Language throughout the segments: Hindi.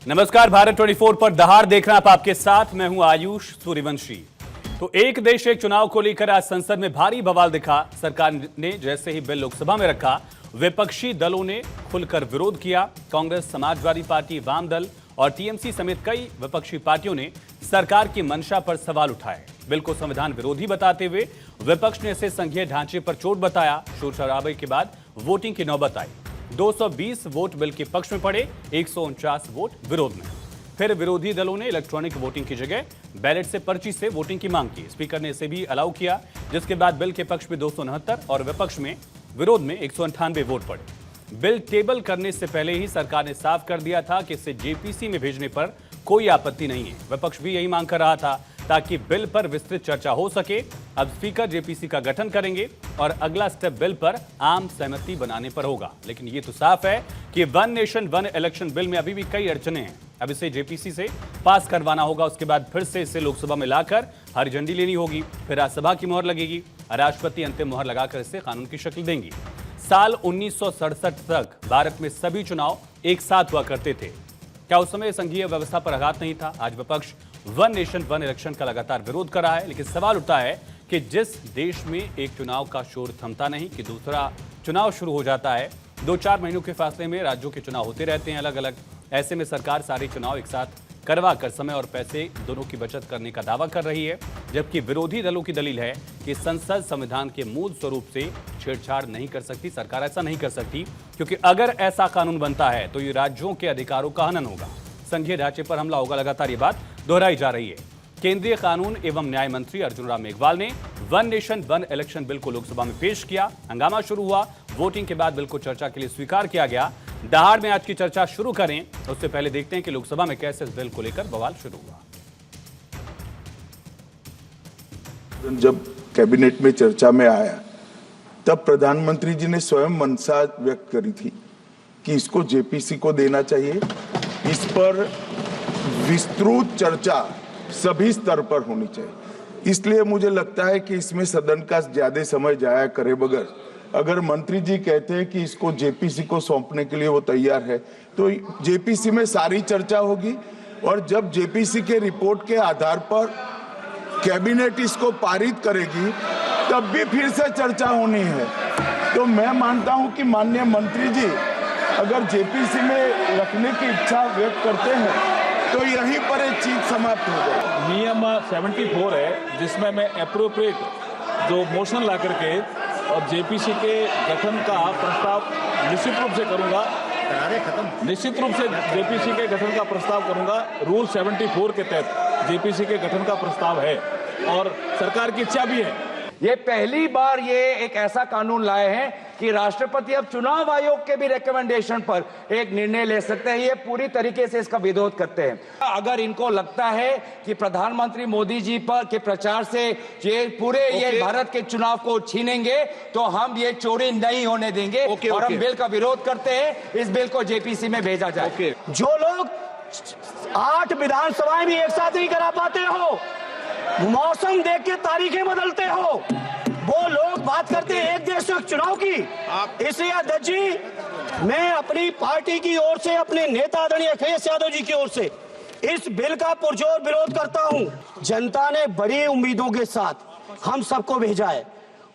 नमस्कार, भारत 24 पर दहाड़ देखना आप आपके साथ। मैं हूं आयुष सूर्यवंशी। तो एक देश एक चुनाव को लेकर आज संसद में भारी बवाल दिखा। सरकार ने जैसे ही बिल लोकसभा में रखा, विपक्षी दलों ने खुलकर विरोध किया। कांग्रेस, समाजवादी पार्टी, वाम दल और टीएमसी समेत कई विपक्षी पार्टियों ने सरकार की मंशा पर सवाल उठाए। बिल को संविधान विरोधी बताते हुए विपक्ष ने इसे संघीय ढांचे पर चोट बताया। शोर शराबे के बाद वोटिंग की नौबत आई। 220 वोट बिल के पक्ष में पड़े, 149 वोट विरोध में। फिर विरोधी दलों ने इलेक्ट्रॉनिक वोटिंग की जगह बैलेट से पर्ची से वोटिंग की मांग की। स्पीकर ने इसे भी अलाउ किया, जिसके बाद बिल के पक्ष में 269 और विपक्ष में विरोध में 198 वोट पड़े। बिल टेबल करने से पहले ही सरकार ने साफ कर दिया था कि इसे जेपीसी में भेजने पर कोई आपत्ति नहीं है। विपक्ष भी यही मांग कर रहा था ताकि बिल पर विस्तृत चर्चा हो सके। अब स्पीकर जेपीसी का गठन करेंगे और अगला स्टेप बिल पर आम सहमति बनाने पर होगा। लेकिन ये तो साफ है कि one nation one election bill में अभी भी कई अड़चने हैं। अब इसे जेपीसी से पास करवाना होगा, उसके बाद फिर से इसे लोकसभा में लाकर हरी झंडी लेनी होगी, फिर राज्यसभा की मोहर लगेगी, राष्ट्रपति अंतिम मोहर लगाकर इसे कानून की शक्ल देंगी। साल 1967 तक भारत में सभी चुनाव एक साथ हुआ करते थे। क्या उस समय संघीय व्यवस्था पर आघात नहीं था? आज विपक्ष वन नेशन वन इलेक्शन का लगातार विरोध कर रहा है, लेकिन सवाल उठता है कि जिस देश में एक चुनाव का शोर थमता नहीं कि दूसरा चुनाव शुरू हो जाता है। 2-4 महीनों के फासले में राज्यों के चुनाव होते रहते हैं अलग अलग। ऐसे में सरकार सारे चुनाव एक साथ करवा कर समय और पैसे दोनों की बचत करने का दावा कर रही है, जबकि विरोधी दलों की दलील है कि संसद संविधान के मूल स्वरूप से छेड़छाड़ नहीं कर सकती। सरकार ऐसा नहीं कर सकती क्योंकि अगर ऐसा कानून बनता है तो ये राज्यों के अधिकारों का हनन होगा, संघीय ढांचे पर हमला होगा। लगातार ये बात दोहराई जा रही है। केंद्रीय कानून एवं न्याय मंत्री अर्जुन राम मेघवाल ने one nation one election bill को लोकसभा में पेश किया। हंगामा शुरू हुआ। वोटिंग के बाद बिल को चर्चा के लिए स्वीकार किया गया। दहाड़ में आज की चर्चा शुरू करें उससे पहले देखते हैं कि लोकसभा में कैसे इस बिल को लेकर बवाल शुरू हुआ। जब कैबिनेट में चर्चा में आया तब प्रधानमंत्री जी ने स्वयं मंशा व्यक्त करी थी कि इसको जेपीसी को देना चाहिए। इस पर विस्तृत चर्चा सभी स्तर पर होनी चाहिए। इसलिए मुझे लगता है कि इसमें सदन का ज्यादा समय जाया करे बगैर अगर मंत्री जी कहते हैं कि इसको जेपीसी को सौंपने के लिए वो तैयार है, तो जेपीसी में सारी चर्चा होगी और जब जेपीसी के रिपोर्ट के आधार पर कैबिनेट इसको पारित करेगी तब भी फिर से चर्चा होनी है। तो मैं मानता हूं कि माननीय मंत्री जी अगर जेपीसी में रखने की इच्छा व्यक्त करते हैं तो यहीं पर एक चीज समाप्त हो जाए। नियम 74 है जिसमें मैं एप्रोप्रिएट जो मोशन ला करके और जेपीसी के गठन का प्रस्ताव निश्चित रूप से करूंगा। निश्चित रूप से जेपीसी के गठन का प्रस्ताव करूंगा। रूल 74 के तहत जेपीसी के गठन का प्रस्ताव है और सरकार की इच्छा भी है। ये पहली बार ये एक ऐसा कानून लाए हैं कि राष्ट्रपति अब चुनाव आयोग के भी रिकमेंडेशन पर एक निर्णय ले सकते हैं। ये पूरी तरीके से इसका विरोध करते हैं। अगर इनको लगता है कि प्रधानमंत्री मोदी जी पर के प्रचार से ये पूरे ये भारत के चुनाव को छीनेंगे तो हम ये चोरी नहीं होने देंगे और हम बिल का विरोध करते हैं। इस बिल को जेपीसी में भेजा जाए। जो लोग 8 विधानसभाएं भी एक साथ नहीं करा पाते हो, मौसम देख के तारीखें बदलते हो, वो लोग बात करते हैं एक देश एक चुनाव की। इसलिए अध्यक्ष जी, मैं अपनी पार्टी की ओर से, अपने नेता आदरणीय अखिलेश यादव जी की ओर से इस बिल का पुरजोर विरोध करता हूं। जनता ने बड़ी उम्मीदों के साथ हम सबको भेजा है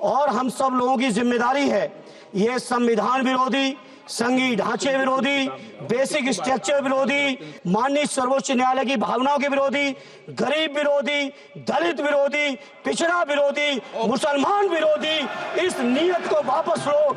और हम सब लोगों की जिम्मेदारी है ये संविधान विरोधी, संघीय ढांचे विरोधी, बेसिक स्ट्रक्चर विरोधी, माननीय सर्वोच्च न्यायालय की भावनाओं के विरोधी, गरीब विरोधी, दलित विरोधी, पिछड़ा विरोधी, मुसलमान विरोधी, इस नीयत को वापस लो।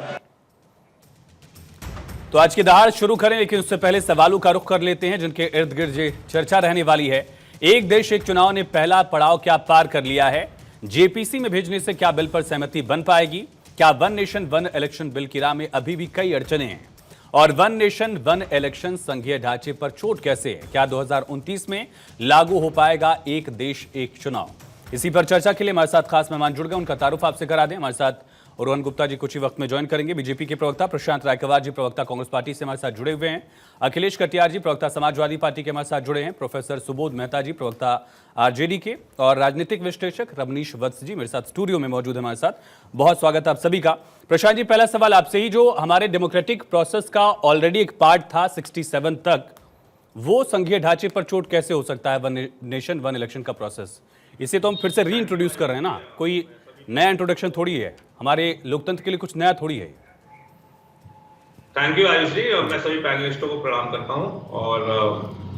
तो आज की दहाड़ शुरू करें, लेकिन उससे पहले सवालों का रुख कर लेते हैं जिनके इर्द गिर्द चर्चा रहने वाली है। एक देश एक चुनाव ने पहला पड़ाव क्या पार कर लिया है? जेपीसी में भेजने से क्या बिल पर सहमति बन पाएगी? क्या one nation one election bill की राह में अभी भी कई अड़चने हैं? और वन नेशन वन इलेक्शन संघीय ढांचे पर चोट कैसे है? क्या 2029 में लागू हो पाएगा एक देश एक चुनाव? इसी पर चर्चा के लिए हमारे साथ खास मेहमान जुड़ गए, उनका तारुफ आपसे करा दें। हमारे साथ रोहन गुप्ता जी कुछ ही वक्त में ज्वाइन करेंगे। बीजेपी के प्रवक्ता प्रशांत रायकवार जी प्रवक्ता कांग्रेस पार्टी से हमारे साथ जुड़े हुए हैं। अखिलेश कटियार जी प्रवक्ता समाजवादी पार्टी के हमारे साथ जुड़े हैं। प्रोफेसर सुबोध मेहता जी प्रवक्ता आरजेडी के और राजनीतिक विश्लेषक रमनीश वत्स जी मेरे साथ स्टूडियो में मौजूद है हमारे साथ। बहुत स्वागत है आप सभी का। प्रशांत जी, पहला सवाल आपसे ही, जो हमारे डेमोक्रेटिक प्रोसेस का ऑलरेडी एक पार्ट था 67 तक, वो संघीय ढांचे पर चोट कैसे हो सकता है वन नेशन वन इलेक्शन का प्रोसेस? इसे तो हम फिर से री इंट्रोड्यूस कर रहे हैं ना, कोई नया इंट्रोडक्शन थोड़ी है, हमारे लोकतंत्र के लिए कुछ नया थोड़ी है। थैंक यू आयुष जी, और मैं सभी पैनलिस्टों को प्रणाम करता हूं। और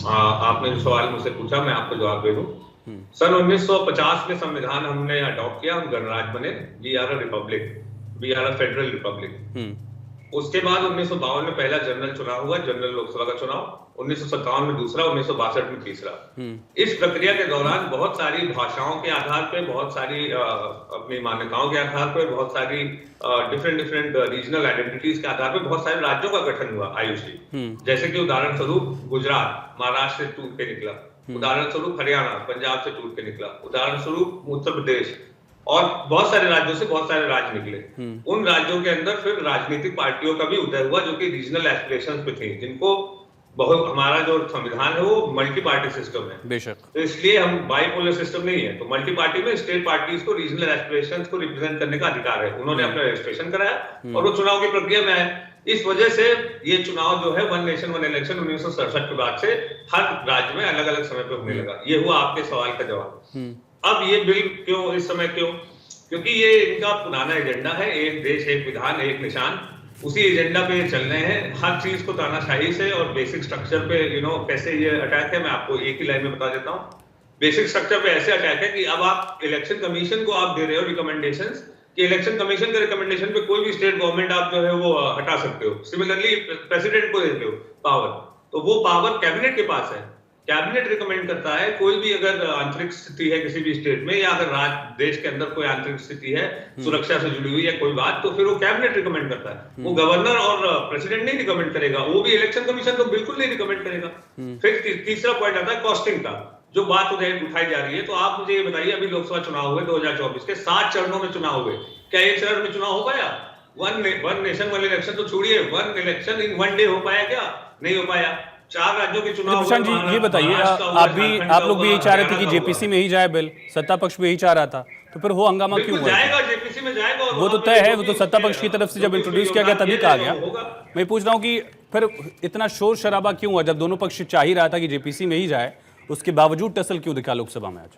आपने जो सवाल मुझसे पूछा मैं आपको जवाब दे दूं। सन 1950 में संविधान हमने अडॉप्ट किया, हम गणराज्य बने। We are a republic, we are a federal republic. उसके बाद 1952 में पहला जनरल चुनाव हुआ, जनरल लोकसभा का चुनाव, 1957 में दूसरा, 1962 में तीसरा। इस प्रक्रिया के दौरान बहुत सारी भाषाओं के आधार पे, बहुत सारी अपनी मान्यताओं के आधार पे, बहुत सारी डिफरेंट रीजनल आइडेंटिटीज के आधार पे बहुत सारे राज्यों का गठन हुआ आयुष जी। जैसे कि उदाहरण स्वरूप गुजरात महाराष्ट्र से टूट के निकला, उदाहरण स्वरूप हरियाणा पंजाब से टूट के निकला, उदाहरण स्वरूप उत्तर प्रदेश, और बहुत सारे राज्यों से बहुत सारे राज्य निकले। उन राज्यों के अंदर फिर राजनीतिक पार्टियों का भी उदय हुआ जो कि रीजनल एस्पिरेशंस पे थी, जिनको बहुत, हमारा जो संविधान है वो मल्टी पार्टी सिस्टम है बेशक, तो इसलिए हम बाइपोलर सिस्टम नहीं है। तो मल्टी पार्टी में स्टेट पार्टीज को रीजनल एस्पिरेशंस को रिप्रेजेंट करने का अधिकार है। उन्होंने अपना रजिस्ट्रेशन कराया और वो चुनाव की प्रक्रिया में आए। इस वजह से ये चुनाव जो है वन नेशन वन इलेक्शन 1967 के बाद से हर राज्य में अलग अलग समय पे होने लगा। ये हुआ आपके सवाल का जवाब। अब ये बिल क्यों इस समय क्यों? क्योंकि ये इनका पुराना एजेंडा है, एक देश एक विधान एक निशान, उसी एजेंडा पे चल रहे हैं। हर चीज को तानाशाही से और बेसिक स्ट्रक्चर पे कैसे ये अटैक है, मैं आपको एक ही लाइन में बता देता हूँ। बेसिक स्ट्रक्चर पे ऐसे अटैक है कि अब आप इलेक्शन कमीशन को आप दे रहे हो रिकमेंडेशंस कि इलेक्शन कमीशन के रिकमेंडेशन पे कोई भी स्टेट गवर्नमेंट आप जो है वो हटा सकते हो। सिमिलरली प्रेसिडेंट को देते हो पावर, तो वो पावर कैबिनेट के पास है। कैबिनेट रिकमेंड करता है कोई भी अगर आंतरिक स्थिति है किसी भी स्टेट में, या अगर देश के अंदर कोई आंतरिक स्थिति है सुरक्षा से जुड़ी हुई है कोई बात, तो फिर वो कैबिनेट रिकमेंड करता है। वो गवर्नर और प्रेसिडेंट नहीं रिकमेंड करेगा, वो भी इलेक्शन कमीशन तो बिल्कुल नहीं रिकमेंड करेगा। फिर तीसरा पॉइंट आता है कॉस्टिंग का, जो बात उठाई जा रही है। तो आप मुझे ये बताइए, अभी लोकसभा चुनाव हुए 2024 के 7 चरणों में चुनाव हुए, क्या एक चरण में चुनाव हो पाया? वन नेशन वन इलेक्शन तो छोड़िए, one election in one day हो पाया क्या? नहीं हो पाया। 4 राज्यों के चुनाव। प्रशांत जी ये बताइए, आप लोग भी यही चाह रहे थे कि जेपीसी में ही जाए बिल, सत्ता पक्ष भी यही चाह रहा था, तो फिर वो हंगामा क्यों हुआ? जाएगा, जेपीसी में जाएगा, वो तो तय है, वो तो सत्ता पक्ष की तरफ से जब इंट्रोड्यूस किया गया तभी कहा गया। मैं पूछ रहा हूँ कि फिर इतना शोर शराबा क्यों हुआ जब दोनों पक्ष चाह ही रहा था कि जेपीसी में ही जाए, उसके बावजूद टसल क्यों दिखा लोकसभा में आज?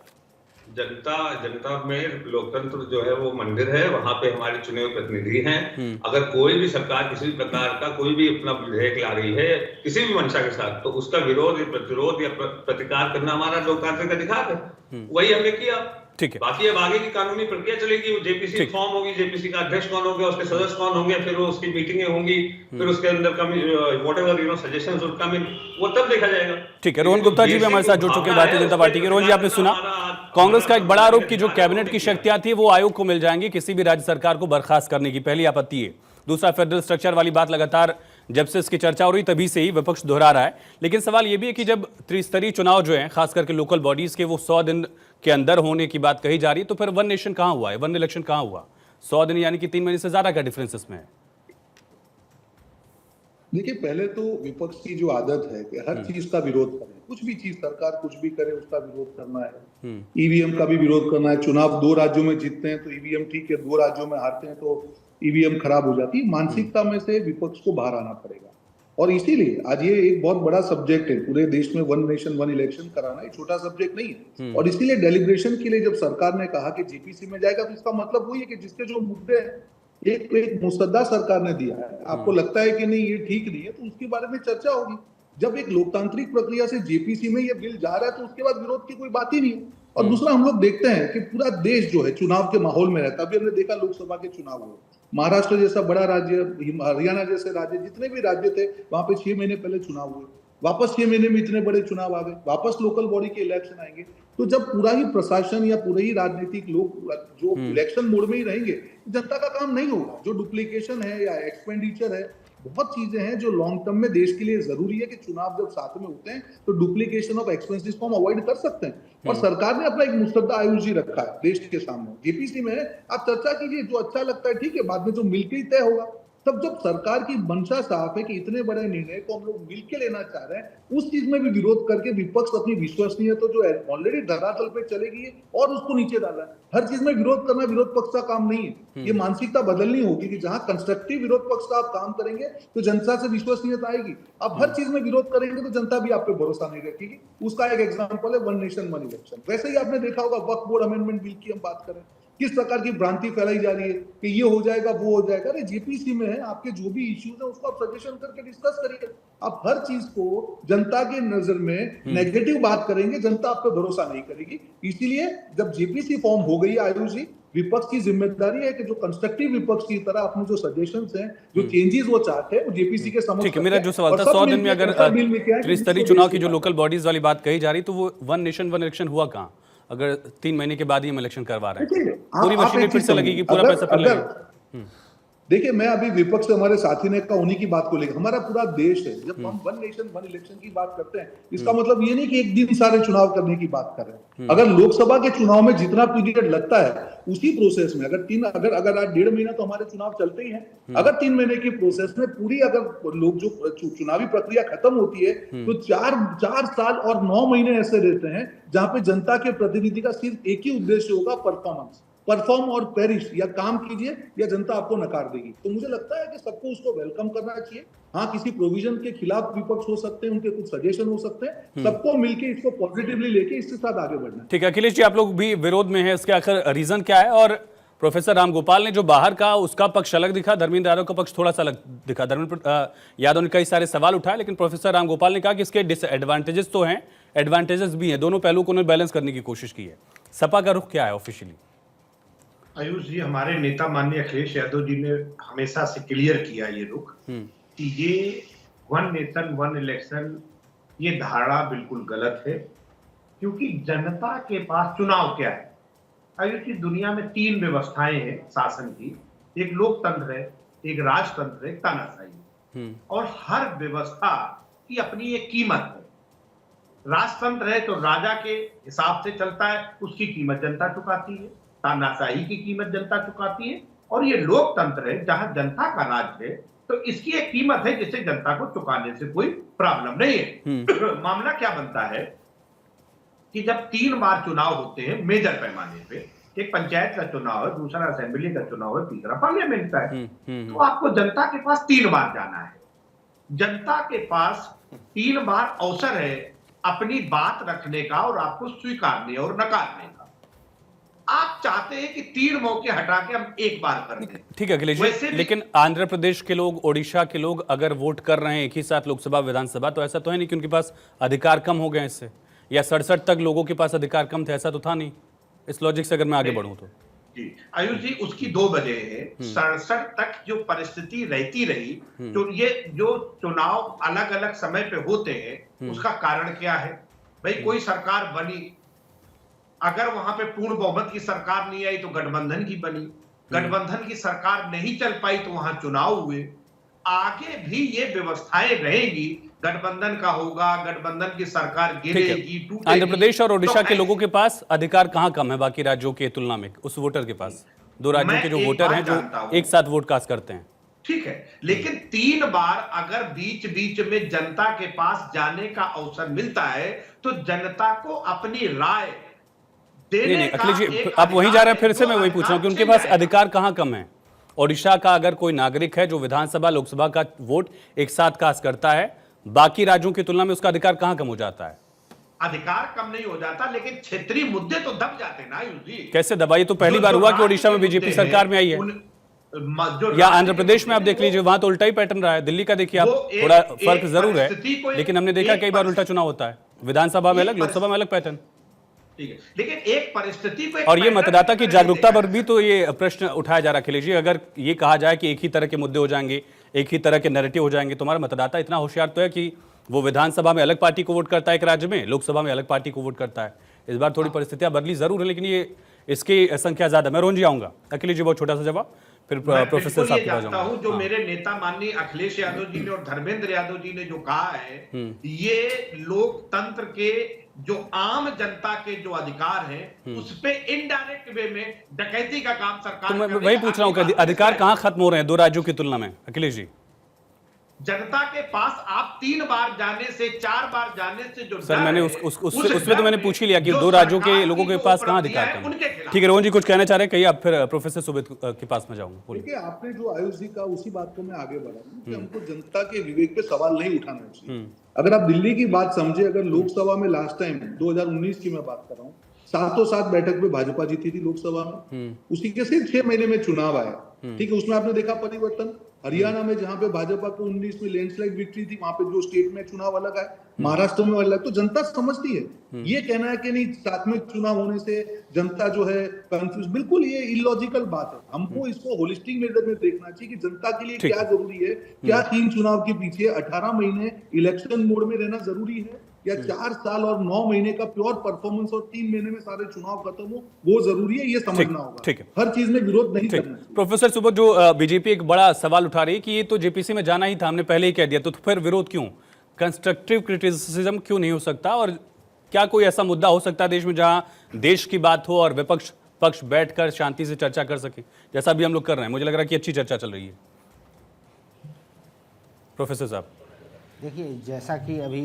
जनता में लोकतंत्र जो है वो मंदिर है, वहां पे हमारे चुने हुए प्रतिनिधि हैं। अगर कोई भी सरकार किसी भी प्रकार का कोई भी अपना विधेयक ला रही है किसी भी मंशा के साथ, तो उसका विरोध या प्रतिरोध या प्रतिकार करना हमारा लोकतांत्रिक अधिकार है। वही हमने किया। ठीक है, बाकी अब आगे की कानूनी प्रक्रिया चलेगी। जेपीसी फॉर्म होगी, जेपीसी का अध्यक्ष कौन होगा, उसके सदस्य कौन होंगे, फिर वो उसकी मीटिंगें होंगी, फिर उसके अंदर व्हाटएवर सजेशंस विल कम इन, वो तब देखा जाएगा। ठीक है, रोहन गुप्ता जी भी हमारे साथ जुड़ चुके हैं भारतीय जनता पार्टी के। रोहन जी, आपने सुना कांग्रेस का एक बड़ा आरोप कि जो कैबिनेट की शक्तियां थी वो आयोग को मिल जाएंगी किसी भी राज्य सरकार को बर्खास्त करने की, पहली आपत्ति है। दूसरा, फेडरल स्ट्रक्चर वाली बात लगातार जब से इसकी चर्चा हो रही तभी से ही विपक्ष दोहरा रहा है। लेकिन सवाल ये भी है कि जब त्रिस्तरीय चुनाव जो है खास करके लोकल बॉडीज के वो 100 दिन के अंदर होने की बात कही जा रही है, तो फिर वन नेशन कहां हुआ है, वन इलेक्शन कहां हुआ? 100 दिन यानी कि 3 महीने से ज्यादा का डिफरेंस इसमें है। देखिए, पहले तो विपक्ष की जो आदत है कि हर चीज का विरोध करें, कुछ भी चीज सरकार कुछ भी करे उसका विरोध करना है। ईवीएम का भी विरोध करना है। चुनाव 2 राज्यों में जीतते हैं तो ईवीएम ठीक है, 2 राज्यों में हारते हैं तो ईवीएम खराब हो जाती है। मानसिकता में से विपक्ष को बाहर आना पड़ेगा, और इसीलिए आज ये एक बहुत बड़ा सब्जेक्ट है। पूरे देश में वन नेशन वन इलेक्शन कराना एक छोटा सब्जेक्ट नहीं है, और इसीलिए डेलिब्रेशन के लिए जब सरकार ने कहा कि जेपीसी में जाएगा, तो इसका मतलब वही है कि जिसके जो मुद्दे हैं, एक मुसद्दा सरकार ने दिया है, आपको लगता है कि नहीं ये ठीक नहीं है, तो उसके बारे में चर्चा होगी। जब एक लोकतांत्रिक प्रक्रिया से जेपीसी में ये बिल जा रहा है तो उसके बाद विरोध की कोई बात ही नहीं है। और दूसरा, हम लोग देखते हैं कि पूरा देश जो है चुनाव के माहौल में रहता है। अभी हमने देखा लोकसभा के चुनाव हुए, महाराष्ट्र जैसा बड़ा राज्य, हरियाणा जैसे राज्य, जितने भी राज्य थे वहां पे 6 महीने पहले चुनाव हुए, वापस 6 महीने में इतने बड़े चुनाव आ गए, वापस लोकल बॉडी के इलेक्शन आएंगे। तो जब पूरा ही प्रशासन या पूरे ही राजनीतिक लोग जो इलेक्शन मोड में ही रहेंगे, जनता का काम नहीं होगा। जो डुप्लीकेशन है या एक्सपेंडिचर है, बहुत चीजें हैं जो लॉन्ग टर्म में देश के लिए जरूरी है कि चुनाव जब साथ में होते हैं तो डुप्लीकेशन ऑफ एक्सपेंसेस को हम अवॉइड कर सकते हैं। और सरकार ने अपना एक मुस्तद्दा आयुष रखा है देश के सामने, जेपीसी में है। आप चर्चा कीजिए, जो अच्छा लगता है ठीक है, बाद में जो मिलकर ही तय होगा। तब जब सरकार की मंशा साफ है कि इतने बड़े निर्णय को हम लोग मिलकर लेना चाह रहे हैं, उस चीज में भी विरोध करके विपक्ष अपनी विश्वसनीयता जो ऑलरेडी धरातल पे चली गई है और उसको नीचे डाला है। हर चीज में विरोध करना विरोध पक्ष का काम नहीं है। ये मानसिकता बदलनी होगी कि जहां कंस्ट्रक्टिव विरोध पक्ष का आप काम करेंगे तो जनता से विश्वसनीयता आएगी। आप हर चीज में विरोध करेंगे तो जनता भी आप पे भरोसा नहीं रखेगी। उसका एक एग्जांपल है वन नेशन वन इलेक्शन। वैसे ही आपने देखा होगा वक्फ बोर्ड अमेंडमेंट बिल की हम बात करें, किस प्रकार की भ्रांति फैलाई जा रही है कि ये हो जाएगा वो हो जाएगा। अरे जेपीसी में है, आपके जो भी इश्यूज है उसको आप सजेशन करके डिस्कस करिए। आप हर चीज को जनता के नजर में नेगेटिव बात करेंगे, जनता आप पे भरोसा नहीं करेगी। इसीलिए जब जेपीसी फॉर्म हो गई आयुष जी, विपक्ष की जिम्मेदारी है कि जो कंस्ट्रक्टिव विपक्ष की तरह अपने जो सजेशंस हैं, जो चेंजेस वो चाहते हैं, वो जेपीसी के समक्ष। ठीक है, मेरा जो सवाल था 100 दिन में अगर त्रिस्तरीय चुनाव की जो लोकल बॉडीज वाली बात कही जा रही, तो वो वन नेशन वन इलेक्शन हुआ कहाँ? अगर 3 महीने के बाद ही हम इलेक्शन करवा रहे हैं, पूरी मशीनरी फिर से लगेगी, पूरा पैसा फिर लगेगा। देखिए, मैं अभी विपक्ष से हमारे साथी ने कहा उन्हीं की बात को लेकर, हमारा पूरा देश है। जब हम वन नेशन वन इलेक्शन की बात करते हैं, इसका मतलब ये नहीं कि एक दिन सारे चुनाव करने की बात कर रहे हैं। अगर लोकसभा के चुनाव में जितना पीरियड लगता है उसी प्रोसेस में अगर आज 1.5 महीना तो हमारे चुनाव चलते ही हैं, अगर 3 महीने की प्रोसेस में पूरी अगर लोग जो चुनावी प्रक्रिया खत्म होती है तो 4 साल और 9 महीने ऐसे रहते हैं जहां पे जनता के प्रतिनिधि का सिर्फ एक ही उद्देश्य होगा, परफॉर्म और पेरिश, या काम कीजिए या जनता आपको नकार देगी। तो मुझे लगता है कि सबको उसको वेलकम करना चाहिए। हाँ, किसी प्रोविजन के खिलाफ विपक्ष हो सकते हैं, उनके कुछ सजेशन हो सकते हैं, सबको मिलकर इसको पॉजिटिवली लेके इसके साथ आगे बढ़ना है। ठीक है अखिलेश जी, आप लोग भी विरोध में हैं, इसके आखिर रीजन क्या है? और प्रोफेसर रामगोपाल ने जो बाहर कहा उसका पक्ष अलग दिखा, धर्मेंद्र यादव का पक्ष थोड़ा सा अलग दिखा। धर्मेंद्र यादव ने कई सारे सवाल उठाए, लेकिन प्रोफेसर रामगोपाल ने कहा कि इसके डिसएडवांटेजेस तो हैं, एडवांटेजेस भी हैं, दोनों पहलू को उन्होंने बैलेंस करने की कोशिश की है। सपा का रुख क्या है ऑफिशियली? आयुष जी, हमारे नेता माननीय अखिलेश यादव जी ने हमेशा से क्लियर किया ये रुख कि ये वन नेशन वन इलेक्शन, ये धारणा बिल्कुल गलत है। क्योंकि जनता के पास चुनाव क्या है आयुष जी, दुनिया में 3 व्यवस्थाएं हैं शासन की। एक लोकतंत्र है, एक राजतंत्र है, एक तानाशाही। और हर व्यवस्था की अपनी एक कीमत है। राजतंत्र है तो राजा के हिसाब से चलता है, उसकी कीमत जनता चुकाती है। तानाशाही की कीमत जनता चुकाती है। और ये लोकतंत्र है जहां जनता का राज है, तो इसकी एक कीमत है जिसे जनता को चुकाने से कोई प्रॉब्लम नहीं है। मामला क्या बनता है कि जब 3 बार चुनाव होते हैं मेजर पैमाने पे, एक पंचायत का चुनाव है, दूसरा असेंबली का चुनाव है, तीसरा पार्लियामेंट का है, तो आपको जनता के पास 3 बार जाना है। जनता के पास 3 बार अवसर है अपनी बात रखने का और आपको स्वीकारने और नकारने का। आप चाहते हैं कि 3 मौके हटा के हम एक बार कर दें। ठीक है अखिलेश जी, लेकिन आंध्र प्रदेश के लोग, ओडिशा के लोग अगर वोट कर रहे हैं एक ही साथ लोकसभा विधानसभा, तो ऐसा तो है नहीं कि उनके पास अधिकार कम हो गए इससे, या 67 तक लोगों के पास अधिकार कम थे, ऐसा तो था नहीं। इस लॉजिक से अगर मैं आगे बढ़ूं तो जी आयुष जी, उसकी 2 वजह है। 67 तक जो परिस्थिति रहती रही, तो ये जो चुनाव अलग अलग समय पे होते हैं, उसका कारण क्या है? भाई कोई सरकार बनी, अगर वहां पे पूर्ण बहुमत की सरकार नहीं आई तो गठबंधन की बनी, गठबंधन की सरकार नहीं चल पाई तो वहां चुनाव हुए। आगे भी ये व्यवस्थाएं रहेंगी, गठबंधन का होगा, गठबंधन की सरकार गिरेगी, टूटेगी। आंध्र प्रदेश और ओडिशा तो के लोगों के पास अधिकार कहां कम है बाकी राज्यों की तुलना में, उस वोटर के पास? 2 राज्यों के जो वोटर हैं जो एक साथ वोट कास्ट करते हैं। ठीक है, लेकिन 3 बार अगर बीच बीच में जनता के पास जाने का अवसर मिलता है तो जनता को अपनी राय नहीं अखिलेश जी, आप वहीं जा रहे हैं। फिर से मैं वही पूछ रहा हूं कि उनके पास अधिकार कहां कम है? ओडिशा का अगर कोई नागरिक है जो विधानसभा लोकसभा का वोट एक साथ कास्ट करता है, बाकी राज्यों की तुलना में उसका अधिकार कहां कम हो जाता है? अधिकार कम नहीं हो जाता, लेकिन क्षेत्रीय मुद्दे तो दब जाते हैं ना आयुष जी। कैसे दबाई? तो पहली बार हुआ कि ओडिशा में बीजेपी सरकार में आई है, या आंध्र प्रदेश में आप देख लीजिए, वहां तो उल्टा ही पैटर्न रहा है। दिल्ली का देखिए आप, थोड़ा फर्क जरूर है, लेकिन हमने देखा कई बार उल्टा चुनाव होता है, विधानसभा में अलग, लोकसभा में अलग पैटर्न। ठीक है, लेकिन एक परिस्थिति को और ये मतदाता की जागरूकता पर भी तो ये प्रश्न उठाया जा रहा है अखिलेश जी। अगर ये कहा जाए कि एक ही तरह के मुद्दे हो जाएंगे, एक ही तरह के नैरेटिव हो जाएंगे, तो हमारा मतदाता इतना होशियार तो है कि वो विधानसभा में अलग पार्टी को वोट करता है एक राज्य में, लोकसभा में अलग पार्टी को वोट करता है। इस बार थोड़ी परिस्थितियां बदली जरूर है, लेकिन ये इसकी संख्या ज्यादा। मैं रोहन जी आऊंगा। अखिलेश जी बहुत छोटा सा जवाब, फिर मैं प्रोफेसर बिल्कुल साहब ये के पास जानता जाऊंगा। हूं जो हाँ। मेरे नेता माननीय अखिलेश यादव जी ने और धर्मेंद्र यादव जी ने जो कहा है, हम्म। ये लोकतंत्र के जो आम जनता के जो अधिकार हैं उस पे इनडायरेक्ट वे में डकैती का काम सरकार तो मैं कर रही वही है। पूछ रहा हूँ कि अगली बात अधिकार है, कहाँ खत्म हो रहे हैं दो राज्यों की तुलना में अखिलेश जी? जनता के पास आप 3 बार जाने से 4 बार जाने से जो सर डर मैंने है, उसमें तो डर मैंने में पूछ ही लिया कि जो दो राज्यों के सरकार लोगों की के जो पास कहाँ उपलब्धियां अधिकार हैं, कम उनके है। खिलाफ। ठीक है, रोहन जी कुछ कहना चाह रहे हैं, कहिए आप, फिर प्रोफेसर सुबेद के पास में जाऊंगा। बोलिए। देखिए, आपने जो आयुष जी का उसी बात को मैं आगे बढ़ा कि हमको जनता के विवेक पे सवाल नहीं उठाना चाहिए। अगर आप दिल्ली की बात समझे, अगर लोकसभा में लास्ट टाइम 2019 की मैं बात कर रहा हूँ, 707 बैठक में भाजपा जीती थी लोकसभा में, उसी के सिर्फ 6 महीने में चुनाव आया। ठीक है, उसमें आपने देखा परिवर्तन। हरियाणा में जहां पे भाजपा को 19 में लैंडस्लाइड विक्ट्री थी, वहां पे जो स्टेट में चुनाव अलग है, महाराष्ट्र में अलग, तो जनता समझती है। ये कहना है कि नहीं साथ में चुनाव होने से जनता जो है कंफ्यूज, बिल्कुल ये इलॉजिकल बात है। हमको इसको होलिस्टिक मेजर में देखना चाहिए कि जनता के लिए ठीक क्या जरूरी है। क्या 3 चुनाव के पीछे 18 महीने इलेक्शन मोड में रहना जरूरी है, या 4 साल और 9 महीने का प्योर परफॉर्मेंस और 3 महीने में सारे चुनाव खत्म हो, वो जरूरी है। ये समझना होगा। ठीक है। हर चीज में विरोध नहीं ठीक। करना चाहिए। प्रोफेसर सुबोध, जो बीजेपी एक बड़ा सवाल उठा रही है कि ये तो जेपीसी में जाना ही था, हमने पहले ही कह दिया, तो फिर विरोध क्यों? कंस्ट्रक्टिव क्रिटिसिज्म क्यों नहीं हो सकता? और क्या कोई ऐसा मुद्दा हो सकता है देश में जहां देश की बात हो और विपक्ष पक्ष बैठकर शांति से चर्चा कर सके, जैसा भी हम लोग कर रहे हैं? मुझे लग रहा है कि अच्छी चर्चा चल रही है। प्रोफेसर साहब देखिए, जैसा कि अभी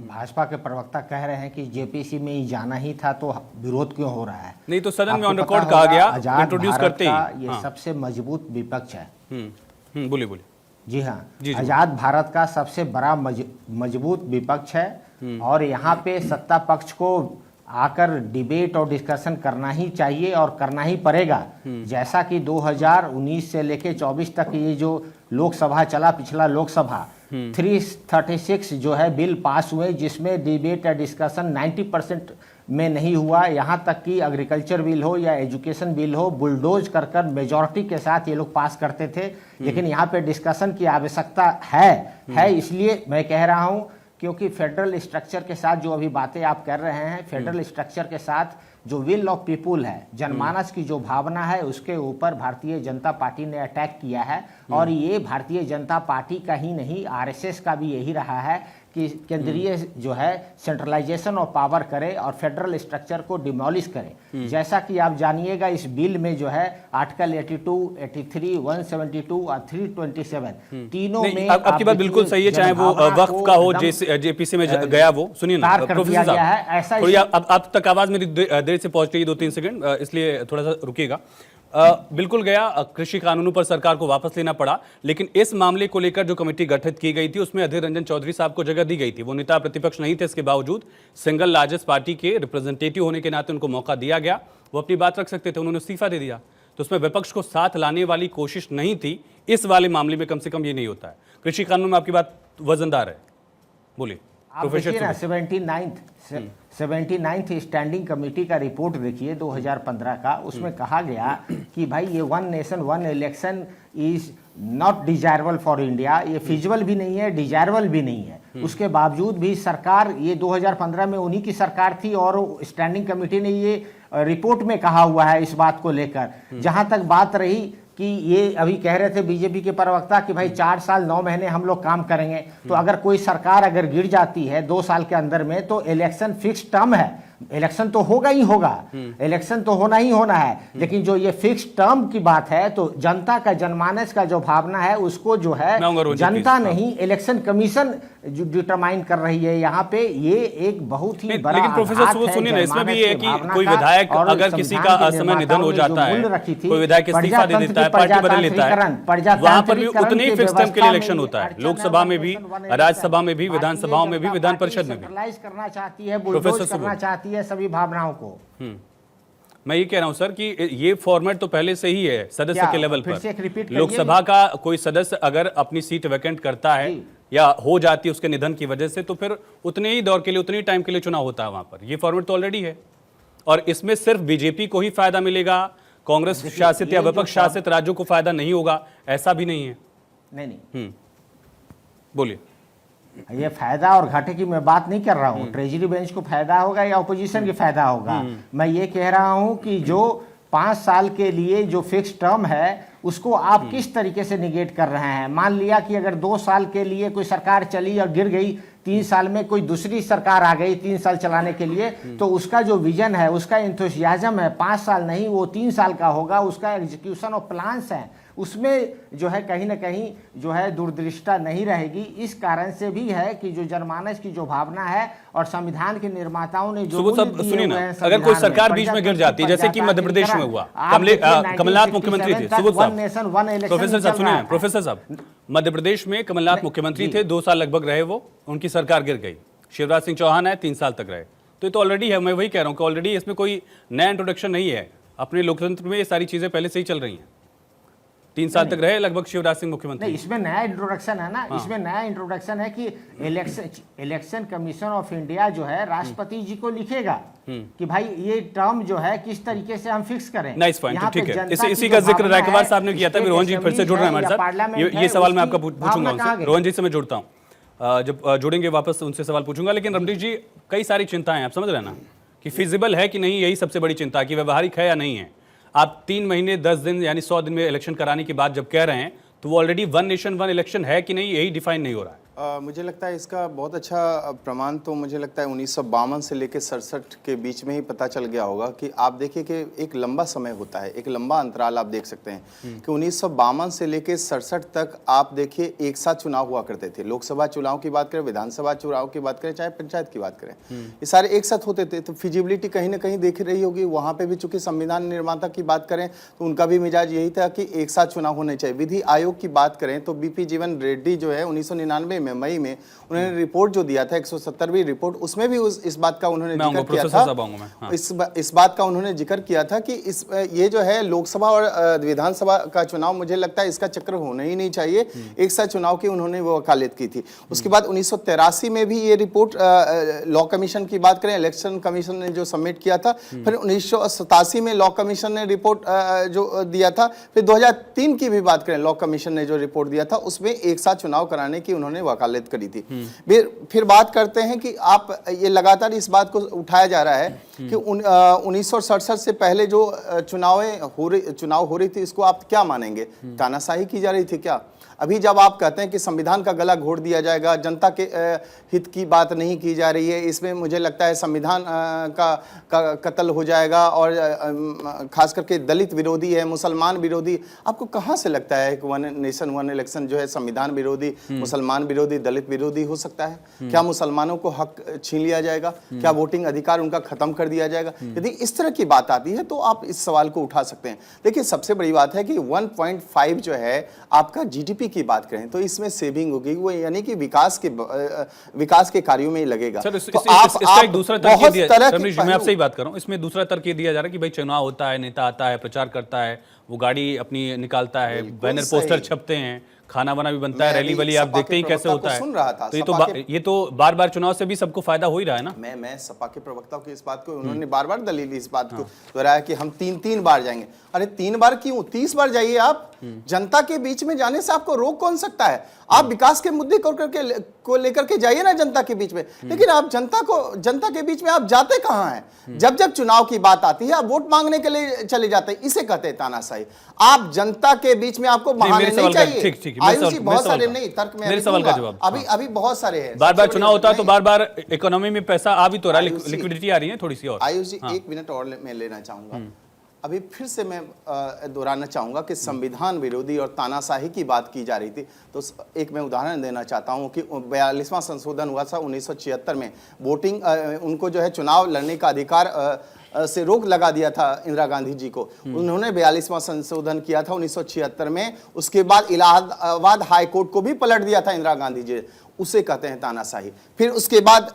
भाजपा के प्रवक्ता कह रहे हैं कि जेपीसी में ही जाना ही था, तो विरोध क्यों हो रहा है? नहीं तो सदन में आपको ऑन पता रिकॉर्ड कहा होगा, गया, आजाद इंट्रोड्यूस भारत करते ही। का ये हाँ। सबसे मजबूत विपक्ष है। बोलिए बोलिए। जी हाँ, जी। आजाद भारत का सबसे बड़ा मजबूत विपक्ष है और यहाँ पे सत्ता पक्ष को आकर डिबेट और डिस्कशन करना ही चाहिए और करना ही पड़ेगा। जैसा कि 2019 से लेके 24 तक ये जो लोकसभा चला, पिछला लोकसभा 336 जो है बिल पास हुए, जिसमें डिबेट या डिस्कशन 90% में नहीं हुआ। यहाँ तक कि एग्रीकल्चर बिल हो या एजुकेशन बिल हो, बुलडोज कर कर मेजॉरिटी के साथ ये लोग पास करते थे। लेकिन यहाँ पे डिस्कशन की आवश्यकता है। इसलिए मैं कह रहा हूँ, क्योंकि फेडरल स्ट्रक्चर के साथ जो अभी बातें आप कर रहे हैं, फेडरल स्ट्रक्चर के साथ जो विल ऑफ पीपुल है, जनमानस की जो भावना है, उसके ऊपर भारतीय जनता पार्टी ने अटैक किया है। और ये भारतीय जनता पार्टी का ही नहीं, आरएसएस का भी यही रहा है कि केंद्रीय जो है सेंट्रलाइजेशन ऑफ पावर करे और फेडरल स्ट्रक्चर को डिमोलिश करे। जैसा कि आप जानिएगा, इस बिल में जो है आर्टिकल 82, 83, 172 और 327 तीनों में आपकी बात बिल्कुल सही है, चाहे वो वक्फ का हो, जेपीसी में गया वो। सुनिए ना प्रोफेसर साहब, थोड़ी आप तक आवाज मेरी देर से पहुंच रही है, 2-3 सेकंड, इसलिए थोड़ा सा रुकिएगा। बिल्कुल गया, कृषि कानूनों पर सरकार को वापस लेना पड़ा, लेकिन इस मामले को लेकर जो कमेटी गठित की गई थी उसमें अधीर रंजन चौधरी साहब को जगह दी गई थी। वो नेता प्रतिपक्ष नहीं थे, इसके बावजूद सिंगल लार्जेस्ट पार्टी के रिप्रेजेंटेटिव होने के नाते उनको मौका दिया गया, वो अपनी बात रख सकते थे, उन्होंने इस्तीफा दे दिया। तो उसमें विपक्ष को साथ लाने वाली कोशिश नहीं थी। इस वाले मामले में कम से कम ये नहीं होता है। कृषि कानून में आपकी बात वजनदार है, बोलिए। आप देखिए ना, 79th स्टैंडिंग कमेटी का रिपोर्ट देखिए 2015 का, उसमें कहा गया कि भाई ये 1 nation 1 election is not desirable for India, ये फिजिबल भी नहीं है, डिजायरेबल भी नहीं है। उसके बावजूद भी सरकार, ये 2015 में उन्हीं की सरकार थी और स्टैंडिंग कमेटी ने ये रिपोर्ट में कहा हुआ है इस बात को लेकर। जहां तक बात रही कि ये अभी कह रहे थे बीजेपी के प्रवक्ता कि भाई 4 साल 9 महीने हम लोग काम करेंगे, तो अगर कोई सरकार अगर गिर जाती है 2 साल के अंदर में, तो इलेक्शन फिक्स टर्म है, इलेक्शन तो होगा ही होगा, इलेक्शन तो होना ही होना है। लेकिन जो ये फिक्स टर्म की बात है, तो जनता का, जनमानस का जो भावना है, उसको जो है जनता नहीं, इलेक्शन कमीशन जो डिटरमाइन कर रही है। यहाँ पे ये एक बहुत ही बड़ा, लेकिन प्रोफेसर सुनिए ना, इसमें भी है कि कोई विधायक अगर किसी का असमय निधन हो जाता है, कोई विधायक इस्तीफा दे देता है, पार्टी बदल लेता है, वहां पर भी उतने ही फिक्स टर्म के लिए इलेक्शन होता है, लोकसभा में भी, राज्यसभा में भी, विधानसभाओं में भी, विधान परिषद में भी। करना चाहती है, बुलडोज करना चाहती है सभी भावनाओं को। मैं ये कह रहा हूं सर कि ये फॉर्मेट तो पहले से ही है सदस्य के लेवल पर। लोकसभा का कोई सदस्य अगर अपनी सीट वैकेंट करता है या हो जाती है उसके निधन की वजह से, तो फिर उतने ही दौर के लिए, उतने ही टाइम के लिए चुनाव होता है वहां पर। ये फॉर्मेट तो ऑलरेडी है और इसमें सिर्फ बीजेपी को ही फायदा मिलेगा, कांग्रेस शासित या विपक्ष शासित राज्यों को फायदा नहीं होगा, ऐसा भी नहीं है। नहीं, बोलिए। ये फायदा और घाटे की मैं बात नहीं कर रहा हूँ, ट्रेजरी बेंच को फायदा होगा या ऑपोजिशन की फायदा होगा। मैं ये कह रहा हूँ कि जो 5 साल के लिए जो फिक्स टर्म है उसको आप किस तरीके से निगेट कर रहे हैं। मान लिया कि अगर 2 साल के लिए कोई सरकार चली और गिर गई, 3 साल में कोई दूसरी सरकार आ गई 3 साल चलाने के लिए, तो उसका जो विजन है, उसका एंथुसियाज्म है 5 साल नहीं वो 3 साल का होगा, उसका एग्जीक्यूशन ऑफ प्लान्स है, उसमें जो है कहीं ना कहीं जो है दूरदृष्टता नहीं रहेगी। इस कारण से भी है कि जो जनमानस की जो भावना है और संविधान के निर्माताओं ने जो सुनिए ना, अगर कोई सरकार बीच में गिर जाती है जैसे कि मध्य प्रदेश में हुआ, कमलनाथ मुख्यमंत्री थे, सुबोध साहब, प्रोफेसर साहब सुनिए, प्रोफेसर साहब, मध्य प्रदेश में कमलनाथ मुख्यमंत्री थे, 2 साल लगभग रहे वो, उनकी सरकार गिर गई। शिवराज सिंह चौहान है, 3 साल तक रहे। तो ये तो ऑलरेडी है, मैं वही कह रहा हूँ कि ऑलरेडी इसमें कोई नया इंट्रोडक्शन नहीं है। अपने लोकतंत्र में ये सारी चीजें पहले से ही चल रही हैं। 3 साल तक रहे लगभग शिवराज सिंह मुख्यमंत्री। नहीं, इसमें नया इंट्रोडक्शन है ना। इसमें नया इंट्रोडक्शन है कि इलेक्शन कमीशन ऑफ इंडिया जो है राष्ट्रपति जी को लिखेगा कि भाई ये टर्म जो है किस तरीके से हम फिक्स करें। नाइस पॉइंट, ठीक है। इसी का जिक्र रायकवार साहब ने किया था। रोहन जी फिर से जुड़ रहे हैं हमारे साथ। ये सवाल मैं आपका पूछूंगा उनसे, रोहन जी से मैं जुड़ता हूँ, जब जुड़ेंगे वापस उनसे सवाल पूछूंगा। लेकिन रमनीश जी, कई सारी चिंताएं, आप समझ रहे हैं ना कि फिजिबल है कि नहीं, यही सबसे बड़ी चिंता कि व्यवहारिक है या नहीं है। आप 3 महीने 10 दिन यानी 100 दिन में इलेक्शन कराने की बात जब कह रहे हैं तो वो ऑलरेडी 1 नेशन 1 इलेक्शन है कि नहीं, यही डिफाइन नहीं हो रहा है। मुझे लगता है इसका बहुत अच्छा प्रमाण तो मुझे लगता है 1952 से लेकर 67 के बीच में ही पता चल गया होगा कि आप देखिए कि एक लंबा समय होता है, एक लंबा अंतराल आप देख सकते हैं कि 1952 से लेकर 67 तक आप देखिए एक साथ चुनाव हुआ करते थे। लोकसभा चुनाव की बात करें, विधानसभा चुनाव की बात करें, चाहे पंचायत की बात करें, ये सारे एक साथ होते थे। तो फिजिबिलिटी कहीं ना कहीं देख रही होगी वहाँ पे भी। चूंकि संविधान निर्माता की बात करें तो उनका भी मिजाज यही था कि एक साथ चुनाव होने चाहिए। विधि आयोग की बात करें तो बीपी जीवन रेड्डी जो है 1999 में मई में उन्होंने रिपोर्ट जो दिया था 170वीं रिपोर्ट, उसमें भी इस बात का उन्होंने जिक्र किया था। इस बात का उन्होंने जिक्र किया था कि ये जो है लोकसभा और विधानसभा का चुनाव, मुझे लगता है इसका चक्र होना ही नहीं चाहिए। एक साथ चुनाव की उन्होंने वो वकालत की थी। उसके बाद 1983 में भी ये रिपोर्ट लॉ कमीशन की बात करें, इलेक्शन कमीशन ने जो सबमिट किया था। फिर 1987 में लॉ कमीशन ने रिपोर्ट जो दिया था। फिर 2003 की भी बात करें, लॉ कमीशन ने जो रिपोर्ट दिया था उसमें एक साथ चुनाव कराने की उन्होंने वकालत करी थी। फिर बात करते हैं कि आप ये लगातार इस बात को उठाया जा रहा है कि 1967 से पहले जो चुनाव हो रही थी, इसको आप क्या मानेंगे? तानाशाही की जा रही थी क्या? अभी जब आप कहते हैं कि संविधान का गला घोट दिया जाएगा, जनता के हित की बात नहीं की जा रही है, इसमें मुझे लगता है संविधान का कत्ल हो जाएगा और खास करके दलित विरोधी है, मुसलमान विरोधी, आपको कहां से लगता है कि 1 नेशन 1 इलेक्शन जो है संविधान विरोधी, मुसलमान विरोधी, दलित विरोधी हो सकता है? क्या मुसलमानों को हक छीन लिया जाएगा? क्या वोटिंग अधिकार उनका खत्म कर दिया जाएगा? यदि इस तरह की बात आती है तो आप इस सवाल को उठा सकते हैं। देखिए, सबसे बड़ी बात है कि 1.5 जो है आपका जीडीपी की बात करें तो इसमें सेविंग होगी, वो यानी कि विकास के कार्यों में ही लगेगा। सर, इसका एक दूसरा तर्क दिया, मैं आपसे ही बात कर रहा हूं, इसमें दूसरा तर्क ये दिया जा रहा है कि भाई चुनाव होता है, नेता आता है, प्रचार करता है, वो गाड़ी अपनी निकालता है, बैनर पोस्टर छपते हैं, खाना वाना भी बनता है, रैली वली आप देखते ही कैसे होता है। सुन रहा था, तो ये तो बार-बार चुनाव से भी सबको फायदा हो ही रहा है ना। मैं सपा के प्रवक्ताओं की इस बात को, उन्होंने बार-बार दलील इस बात को दोहराया कि हम 3 बार जाएंगे। अरे 3 बार क्यों? 30 बार जाइए आप। जनता के बीच में जाने से आपको रोक कौन सकता है? आप विकास के मुद्दे को लेकर के जाइए ना जनता के बीच में। लेकिन आप जनता के बीच में आप जाते कहां हैं? जब चुनाव की बात आती है आप वोट मांगने के लिए चले जाते हैं। इसे कहते हैं तानाशाही। आप जनता के बीच में आपको बहाने नहीं चाहिए। आयुषी बहुत सारे नहीं तर्क में, मेरे सवाल का जवाब अभी बहुत सारे हैं। बार-बार चुनाव होता है तो बार-बार इकोनॉमी में पैसा आ भी तो रहा है, लिक्विडिटी आ रही है थोड़ी सी। और आयुषी 1 मिनट और मैं लेना चाहूंगा। अभी फिर से मैं दोहराना चाहूंगा कि संविधान विरोधी और तानाशाही की बात की जा रही थी, तो एक मैं उदाहरण देना चाहता हूं कि 42वां संशोधन हुआ था 1976 में। वोटिंग उनको जो है चुनाव लड़ने का अधिकार से रोक लगा दिया था इंदिरा गांधी जी को। उन्होंने 42वां संशोधन किया था 1976 में। उसके बाद इलाहाबाद हाई कोर्ट को भी पलट दिया था इंदिरा गांधी जी। उसे कहते हैं तानाशाही। फिर उसके बाद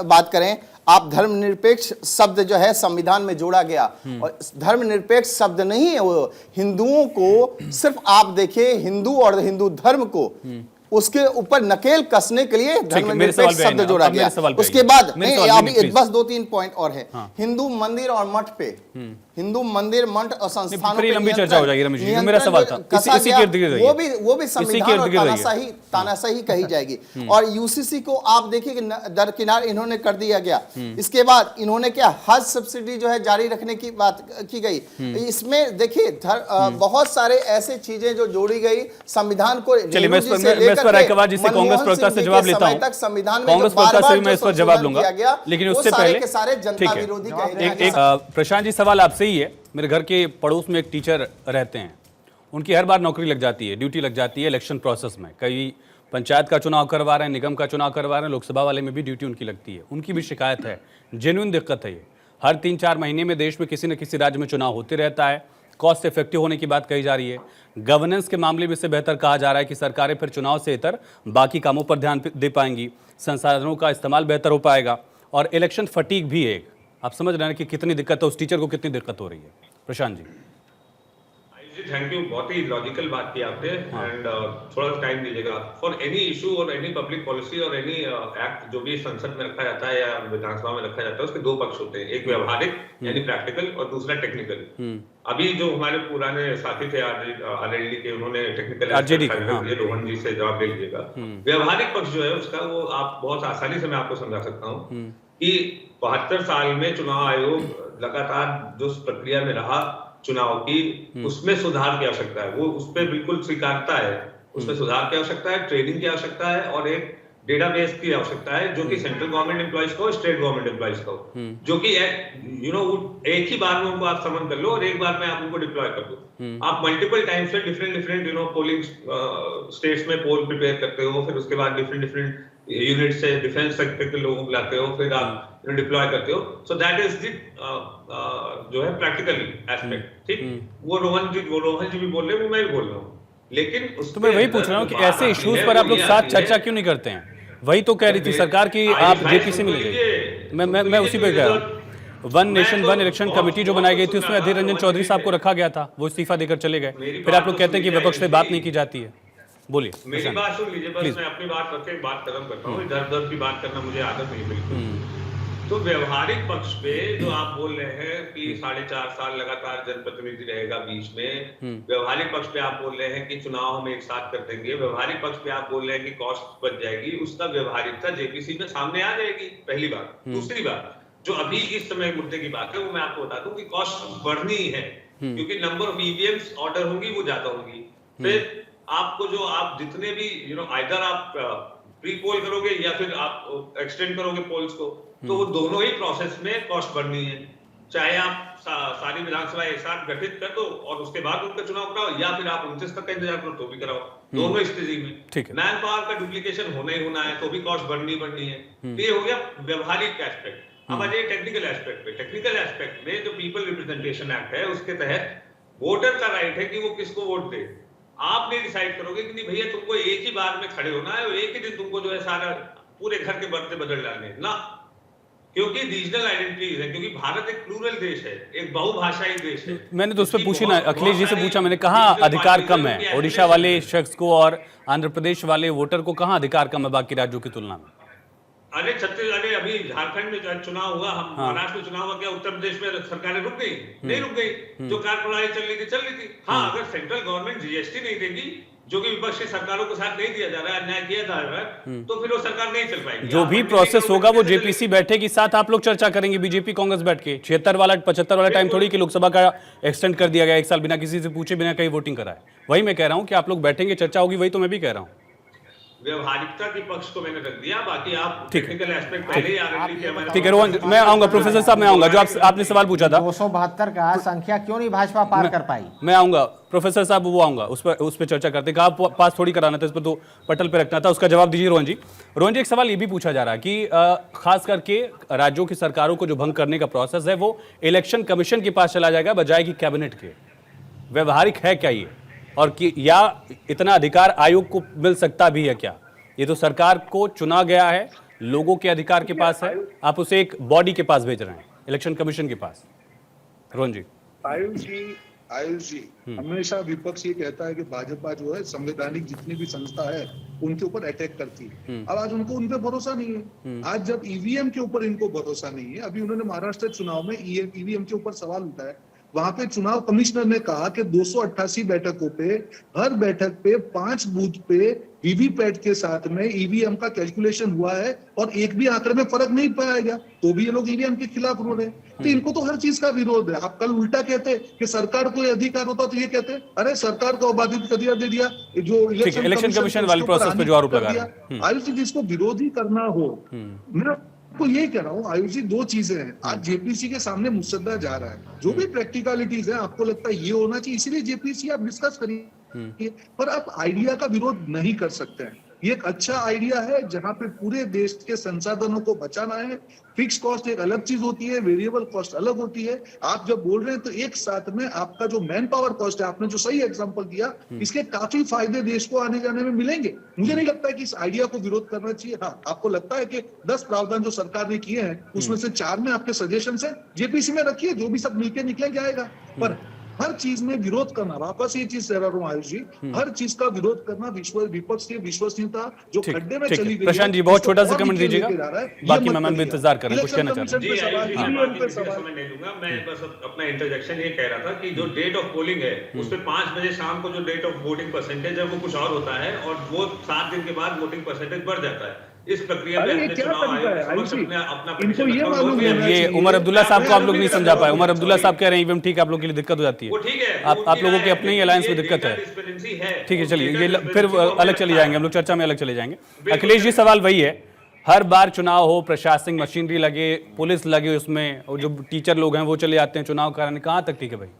बात करें, आप धर्मनिरपेक्ष शब्द जो है संविधान में जोड़ा गया, और धर्मनिरपेक्ष शब्द नहीं है वो। हिंदुओं को सिर्फ आप देखिए, हिंदू और हिंदू धर्म को उसके ऊपर नकेल कसने के लिए मेरे सवाल धर्मनिरपेक्ष पे शब्द आइए, जोड़ा अब मेरे गया। सवाल पे उसके आइए। बाद मेरे नहीं, सवाल अभी प्लीज। बस 2-3 पॉइंट और है। हाँ। हिंदू मंदिर और मठ पे, हिंदू मंदिर मठ और संस्थानों फिर ये पे लंबी चर्चा हो जाएगी रमेश जी, जो मेरा सवाल था इसी के इर्द गिर्द रहिए। वो भी इसी के संविधान इर्द और गिर्द रहिए। तानाशाही कही जाएगी। और यूसीसी को आप देखिए कि दरकिनार इन्होंने कर दिया गया। इसके बाद इन्होंने क्या हज सब्सिडी जो है जारी रखने की बात की गई। इसमें देखिए बहुत सारे ऐसे चीजें जो जोड़ी गई संविधान को। चलिए मैं इस पर रायकवार जी से कांग्रेस प्रवक्ता से जवाब लेता हूं। कांग्रेस प्रवक्ता से मैं इस पर जवाब लूंगा, लेकिन उससे पहले जनता विरोधी कहे गए हैं। एक प्रशांत जी सवाल आपसे ही है। मेरे घर के पड़ोस में एक टीचर रहते हैं, उनकी हर बार नौकरी लग जाती है, ड्यूटी लग जाती है इलेक्शन प्रोसेस में। कई पंचायत का चुनाव करवा रहे हैं, निगम का चुनाव करवा रहे हैं, लोकसभा वाले में भी ड्यूटी उनकी लगती है। उनकी भी शिकायत है, जेन्युइन दिक्कत है ये। हर 3-4 महीने में देश में किसी न किसी राज्य में चुनाव होते रहता है, कॉस्ट इफेक्टिव होने की बात कही जा रही है। गवर्नेंस के मामले में इससे बेहतर कहा जा रहा है कि सरकारें फिर चुनाव से इतर बाकी कामों पर ध्यान दे पाएंगी, संसाधनों का इस्तेमाल बेहतर हो पाएगा, और इलेक्शन फटीक भी है एक। आप समझ रहे हैं कि कितनी दिक्कत है, उस टीचर को कितनी दिक्कत हो रही है। प्रशांत जी थैंक यू, बहुत ही लॉजिकल बात की आपने। एंड थोड़ा टाइम दीजिएगा। फॉर एनी इशू और एनी पब्लिक पॉलिसी और एनी एक्ट जो भी संसद में रखा जाता है या विधानसभा में रखा जाता है, उसके 2 पक्ष होते हैं, एक व्यवहारिक यानी प्रैक्टिकल और दूसरा टेक्निकल। अभी जो हमारे पुराने साथी थे आरजेडी के, उन्होंने टेक्निकल रोहन जी से जवाब दे लीजिएगा। व्यवहारिक पक्ष जो है उसका, वो आप बहुत आसानी से मैं आपको समझा सकता हूँ कि 72 साल में चुनाव आयोग लगातार जो प्रक्रिया में रहा चुनाव की, उसमें सुधार की आवश्यकता है। वो उस पर बिल्कुल स्वीकारता है, उसमें सुधार की आवश्यकता है, ट्रेनिंग की आवश्यकता है और एक डेटाबेस की आवश्यकता है, जो कि सेंट्रल गवर्नमेंट एम्प्लॉइज को, स्टेट गवर्नमेंट एम्प्लॉइज को, जो कि एक ही बार में उनको आप समन कर लो और एक बार में आप उनको डिप्लॉय कर दो। आप मल्टीपल टाइम्स से डिफरेंट पोलिंग स्टेट्स में पोल प्रिपेयर करते हो, फिर उसके बाद डिफरेंट यूनिट से डिफेंस सेक्टर के लोगों को लाते हो, फिर आप डिप्लॉय करते हो। सो दैट इज द जो है प्रैक्टिकल एस्पेक्ट। ठीक, वो रोहन जी भी बोल रहे हैं, वो मैं भी बोल रहा हूँ। लेकिन तो मैं वही पूछ रहा हूँ कि ऐसे इश्यूज पर आप लोग साथ चर्चा क्यों नहीं करते हैं? वही तो कह रही थी सरकार की आप जेपीसी में ले जाइए। मैं उसी पे कह रहा हूँ। One nation one election committee जो बनाई गई थी, उसमें अधीर रंजन चौधरी साहब को रखा गया था, वो इस्तीफा देकर चले गए। फिर आप लोग कहते हैं कि विपक्ष से बात नहीं की जाती है। बोलिए, मेरी बात सुन लीजिए, बस मैं अपनी बात करके बात खत्म करता हूँ। इधर-उधर की बात करना मुझे आदत नहीं बिल्कुल। तो व्यवहारिक पक्ष पे जो आप बोल रहे हैं कि 4.5 साल लगातार जनप्रतिनिधि रहेगा बीच में, व्यवहारिक पक्ष पे आप बोल रहे हैं कि चुनाव हम एक साथ कर देंगे, व्यवहारिक पक्ष पे आप बोल रहे हैं कि कॉस्ट बच जाएगी, उसका व्यवहारिकता जेपीसी में सामने आ जाएगी, पहली बात। दूसरी बात, जो अभी इस समय मुद्दे की बात है, वो मैं आपको बता दूं कि कॉस्ट बढ़नी है, क्योंकि नंबर ऑफ ईवीएम्स ऑर्डर होंगी वो ज्यादा होंगी। फिर आपको जो आप जितने भी आइदर आप प्री पोल करोगे या फिर आप एक्सटेंड करोगे पोल्स को, तो वो दोनों ही प्रोसेस में कॉस्ट बढ़नी है। चाहे आप सारी विधानसभा एक साथ गठित कर दो और उसके बाद उनका चुनाव कराओ, या फिर आप 29 तक का इंतजार करो तो भी कराओ। दोनों स्थिति में मैन पावर का डुप्लीकेशन होना ही होना है, तो भी कॉस्ट बढ़नी है। तो ये हो गया व्यवहारिक एस्पेक्ट। अब आ जाइए टेक्निकल एस्पेक्ट पे। टेक्निकल एस्पेक्ट में जो पीपल रिप्रेजेंटेशन एक्ट है, उसके तहत वोटर का राइट है कि वो किसको वोट दे। आप नहीं डिसाइड करोगे कि नहीं भैया तुमको एक ही बार में खड़े होना है और एक ही दिन तुमको जो है सारा पूरे घर के बर्तन बदल डालने ना, क्योंकि रीजनल आइडेंटिटीज है, क्योंकि भारत एक प्लूरल देश है, एक बहुभाषाई देश है। मैंने तो उस पर पूछी ना, अखिलेश जी से पूछा मैंने, कहा अधिकार कम है ओडिशा वाले शख्स को और आंध्र प्रदेश वाले वोटर को कहाँ अधिकार कम है बाकी राज्यों की तुलना में? अरे छत्तीसगढ़, अभी झारखंड में चुनाव हुआ, हम महाराष्ट्र में चुनाव हुआ, क्या उत्तर प्रदेश में सरकारें रुक गई? नहीं रुक गई। जो कार प्रणाली चल रही थी। हाँ, अगर सेंट्रल गवर्नमेंट जीएसटी नहीं देगी, जो कि विपक्षी सरकारों के साथ नहीं दिया जा रहा है, अन्याय किया जा रहा है, तो फिर वो सरकार नहीं चल पाएगी। जो भी प्रोसेस होगा वो जेपीसी बैठेगी, साथ आप लोग चर्चा करेंगे, बीजेपी कांग्रेस बैठ के। 76 वाला 75 वाला टाइम थोड़ी कि लोकसभा का एक्सटेंड कर दिया गया 1 साल बिना किसी से पूछे, बिना कहीं वोटिंग कराए। वही मैं कह रहा हूँ कि आप लोग बैठेंगे, चर्चा होगी, वही तो मैं भी कह रहा हूँ। व्यवहारिकता के पक्ष को मैंने रख दिया, बाकी आप टेक्निकल एस्पेक्ट पहले ही आरएलडी के हमारे। ठीक है रोहन, मैं आऊंगा। प्रोफेसर साहब मैं आऊंगा, जो आपने सवाल पूछा था 272 का संख्या क्यों नहीं भाजपा पार कर पाई? मैं आऊंगा प्रोफेसर साहब, वो आऊंगा, उस पर चर्चा करते। कहा पास थोड़ी कराना था, इस पर तो पटल पे रखना था। उसका जवाब दीजिए रोहन जी। रोहन जी, एक सवाल ये भी पूछा जा रहा है कि खास करके राज्यों की सरकारों को जो भंग करने का प्रोसेस है वो इलेक्शन कमीशन के पास चला जाएगा बजाय कि कैबिनेट के। व्यवहारिक है क्या ये, और कि या इतना अधिकार आयोग को मिल सकता भी है क्या? ये तो सरकार को चुना गया है, लोगों के अधिकार के पास है, आप उसे एक बॉडी के पास भेज रहे हैं, इलेक्शन कमीशन के पास। रोहन जी, आयुष जी, आयुष जी, हमेशा विपक्ष ये कहता है कि भाजपा जो है संवैधानिक जितनी भी संस्था है उनके ऊपर अटैक करती है। अब आज उनको उन पे भरोसा नहीं है। आज जब ईवीएम के ऊपर इनको भरोसा नहीं है, अभी उन्होंने महाराष्ट्र चुनाव में ईवीएम के ऊपर सवाल उठाया, वहां पे चुनाव कमिश्नर ने कहा कि 288 बैठकों पे हर बैठक पे 5 बूथ पे वीवीपैट के साथ में ईवीएम का कैलकुलेशन हुआ है और एक भी आंकड़े में फर्क नहीं पाया गया, तो भी ये लोग ईवीएम के खिलाफ रो रहे हैं। तो इनको तो हर चीज का विरोध है। आप कल उल्टा कहते कि सरकार को ये अधिकार होता तो ये कहते अरे सरकार को बाधित अधिकार दे दिया, जो इलेक्शन कमीशन वाले प्रोसेस पे जो आरोप लगा रहे हैं। आयुष जी, जिसको विरोधी करना हो, मैं तो यही कह रहा हूँ आयुष जी, 2 चीजें हैं। आज जेपीसी के सामने मुसद्दा जा रहा है, जो भी प्रैक्टिकलिटीज है आपको लगता है ये होना चाहिए, इसीलिए जेपीसी आप डिस्कस करिए, पर आप आइडिया का विरोध नहीं कर सकते हैं। ये एक अच्छा आइडिया है जहां पे पूरे देश के संसाधनों को बचाना है। फिक्स कॉस्ट एक अलग चीज होती है, वेरिएबल कॉस्ट अलग होती है। आप जब बोल रहे हैं तो एक साथ में आपका जो मैन पावर कॉस्ट है, आपने जो सही एग्जांपल दिया, इसके काफी फायदे देश को आने जाने में मिलेंगे। मुझे नहीं लगता है कि इस आइडिया को विरोध करना चाहिए। हाँ, आपको लगता है कि 10 प्रावधान जो सरकार ने किए हैं उसमें से 4 में आपके सजेशन है, जेपीसी में रखिए, जो भी सब मिलकर निकलेंगे आएगा। पर हर चीज में विरोध करना, वापस ये चीज कह रहा हूँ आयुष जी, हर चीज का विरोध करना विपक्ष की विश्वसनीयता जो खड्डे में चली गई। प्रशांत जी, बहुत छोटा सा कमेंट दीजिएगा, बाकी मेहमान भी इंतजार कर रहे हैं, कुछ कहना चाहते हैं। जी, समय नहीं दूंगा, मैं बस अपना इंटरजेक्शन ये कह रहा था कि जो डेट ऑफ पोलिंग है उसपे 5 बजे शाम को जो डेट ऑफ वोटिंग परसेंटेज है वो कुछ और होता है और वो 7 दिन के बाद वोटिंग परसेंटेज बढ़ जाता है। इस प्रक्रिया में ये क्या तरीका है आयुष जी? अपना इनको ये मालूम है, ये उमर अब्दुल्ला साहब को आप लोग नहीं समझा पाए। उमर अब्दुल्ला साहब कह रहे हैं ईवीएम ठीक है, आप लोग के लिए दिक्कत हो जाती है। वो ठीक है, आप लोगों के अपने ही अलायंस में दिक्कत है। ठीक है, चलिए ये फिर अलग चले जाएंगे, हम लोग चर्चा में अलग चले जाएंगे। अखिलेश जी, सवाल वही है, हर बार चुनाव हो, प्रशासनिक मशीनरी लगे, पुलिस लगे उसमें, और जो टीचर लोग हैं वो चले जाते हैं चुनाव कराने, कहाँ तक ठीक है भाई?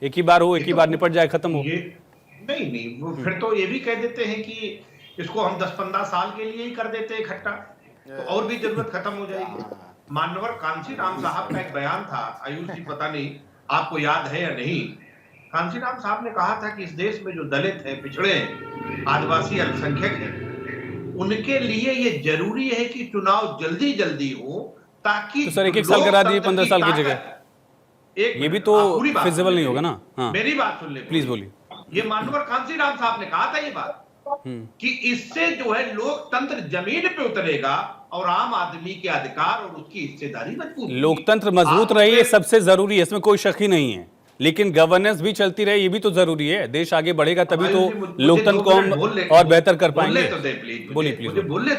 एक ही बार हो, एक ही बार निपट जाए, खत्म हो। नहीं, वो फिर तो ये भी कह देते हैं कि इसको हम 10-15 साल के लिए ही कर देते हैं इकट्ठा, तो और भी जरूरत खत्म हो जाएगी। मानवर कांसी राम साहब का एक बयान था, आयुष जी पता नहीं आपको याद है या नहीं। कांसी राम साहब ने कहा था कि इस देश में जो दलित हैं, पिछड़े हैं, आदिवासी अल्पसंख्यक हैं, उनके लिए ये जरूरी है कि चुनाव जल्दी जल्दी हो, ताकि तो सर 1-1 साल करा दिए 15 साल की जगह, ये भी तो फिजिबल नहीं होगा ना। हाँ, मेरी बात सुन ले, प्लीज बोलिए। ये मानवर कांसी राम साहब ने कहा था ये बात कि इससे जो है लोकतंत्र जमीन पे उतरेगा और आम आदमी के अधिकार और उसकी हिस्सेदारी मजबूत, लोकतंत्र मजबूत रहे, ये सबसे जरूरी है, इसमें कोई शक ही नहीं है। लेकिन गवर्नेंस भी चलती रहे, ये भी तो जरूरी है। देश आगे बढ़ेगा तभी तो लोकतंत्र को हम और बेहतर कर पाएंगे। बोलिए प्लीज, बोलिए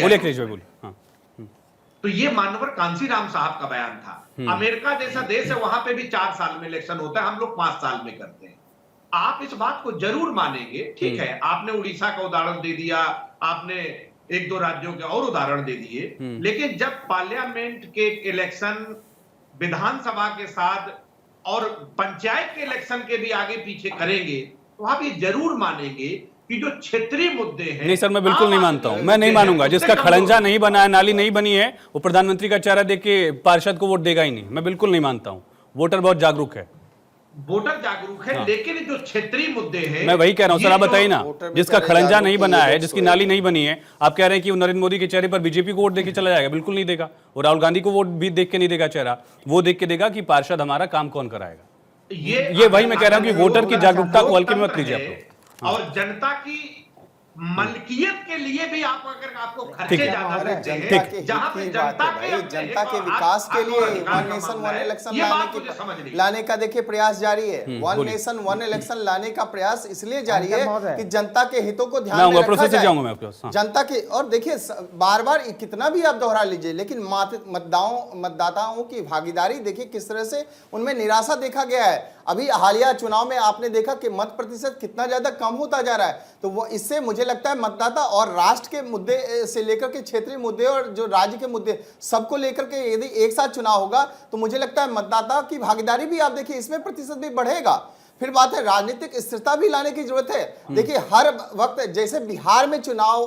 अखिलेश भाई, बोलिए। तो ये मानवर कांसी राम साहब का बयान था। अमेरिका जैसा देश है, वहां पे भी 4 साल में इलेक्शन होता है, हम लोग 5 साल में करते हैं। आप इस बात को जरूर मानेंगे, ठीक है, आपने उड़ीसा का उदाहरण दे दिया, आपने 1-2 राज्यों के और उदाहरण दे दिए, लेकिन जब पार्लियामेंट के इलेक्शन विधानसभा के साथ और पंचायत के इलेक्शन के भी आगे पीछे करेंगे, तो आप ये जरूर मानेंगे कि जो क्षेत्रीय मुद्दे हैं। नहीं सर, मैं बिल्कुल नहीं मानता हूं, मैं नहीं मानूंगा। जिसका खड़ंजा नहीं बना है, नाली नहीं बनी है, वो प्रधानमंत्री का चेहरा देख के पार्षद को वोट देगा ही नहीं। मैं बिल्कुल नहीं मानता हूं। वोटर बहुत जागरूक है, वोटर जागरूक है। हाँ। लेकिन जो क्षेत्रीय मुद्दे हैं, मैं वही कह रहा हूं सर, आप बताइए ना, जिसका खड़ंजा नहीं बना है, जिसकी नाली नहीं बनी है, आप कह रहे हैं कि वो नरेंद्र मोदी के चेहरे पर बीजेपी को वोट देके चला जाएगा? बिल्कुल नहीं देगा। और राहुल गांधी को वोट भी देख के नहीं देगा चेहरा, वो देख के देगा कि पार्षद हमारा काम कौन कराएगा। ये वही मैं कह रहा हूं कि वोटर की जागरूकता को हल्के में मत लीजिए आप लोग। और जनता की मलकियत के लिए भी आप अगर आपको खर्चे ज्यादा देते हैं, जहां पे जनता के विकास के लिए वन नेशन वन इलेक्शन लाने का देखिए प्रयास जारी है। वन नेशन वन इलेक्शन लाने का प्रयास इसलिए जारी है कि जनता के हितों को ध्यान में रखा जाए। जनता के, और देखिए बार बार कितना भी आप दोहरा लीजिए, लेकिन मतदाताओं की भागीदारी देखिए किस तरह से उनमें निराशा देखा गया है। अभी हालिया चुनाव में आपने देखा कि मत प्रतिशत कितना ज्यादा कम होता जा रहा है। तो वो इससे मुझे लगता है मतदाता और राष्ट्र के मुद्दे से लेकर के क्षेत्रीय मुद्दे और जो राज्य के मुद्दे सबको लेकर के यदि एक साथ चुनाव होगा तो मुझे लगता है मतदाता की भागीदारी भी आप देखिए इसमें प्रतिशत भी बढ़ेगा। फिर बात है राजनीतिक स्थिरता भी लाने की जरूरत है। देखिए हर वक्त जैसे बिहार में चुनाव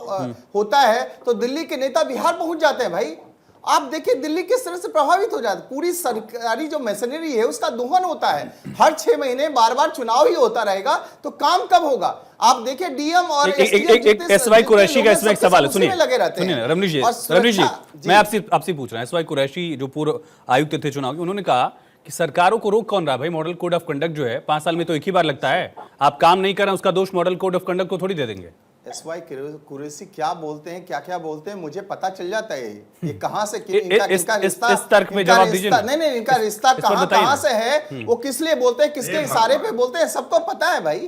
होता है तो दिल्ली के नेता बिहार पहुंच जाते हैं भाई। आप देखिए दिल्ली किस तरह से प्रभावित हो जाती है, पूरी सरकारी जो मशीनरी है उसका दोहन होता है। हर 6 महीने बार चुनाव ही होता रहेगा तो काम कब होगा? आप देखिए डीएम और एसवाई कुरैशी का इसमें एक सवाल है, सुनिए रमनीश जी, मैं आपसे पूछ रहा हूं। एसवाई कुरैशी जो पूर्व आयुक्त थे चुनाव के, उन्होंने कहा कि सरकारों को रोक कौन रहा भाई? मॉडल कोड ऑफ कंडक्ट जो है 5 साल में तो एक ही बार लगता है। आप काम नहीं कर रहे, उसका दोष मॉडल कोड ऑफ कंडक्ट को थोड़ी दे देंगे। SY कुरैशी क्या बोलते हैं, क्या क्या बोलते हैं, मुझे पता चल जाता है ये कहाँ से इस तर्क में जवाब दीजिए। नहीं, इनका रिश्ता इस पर बताइए कहाँ ना। से है, वो किस लिए बोलते हैं, किसके इशारे पे बोलते हैं, सबको पता है भाई।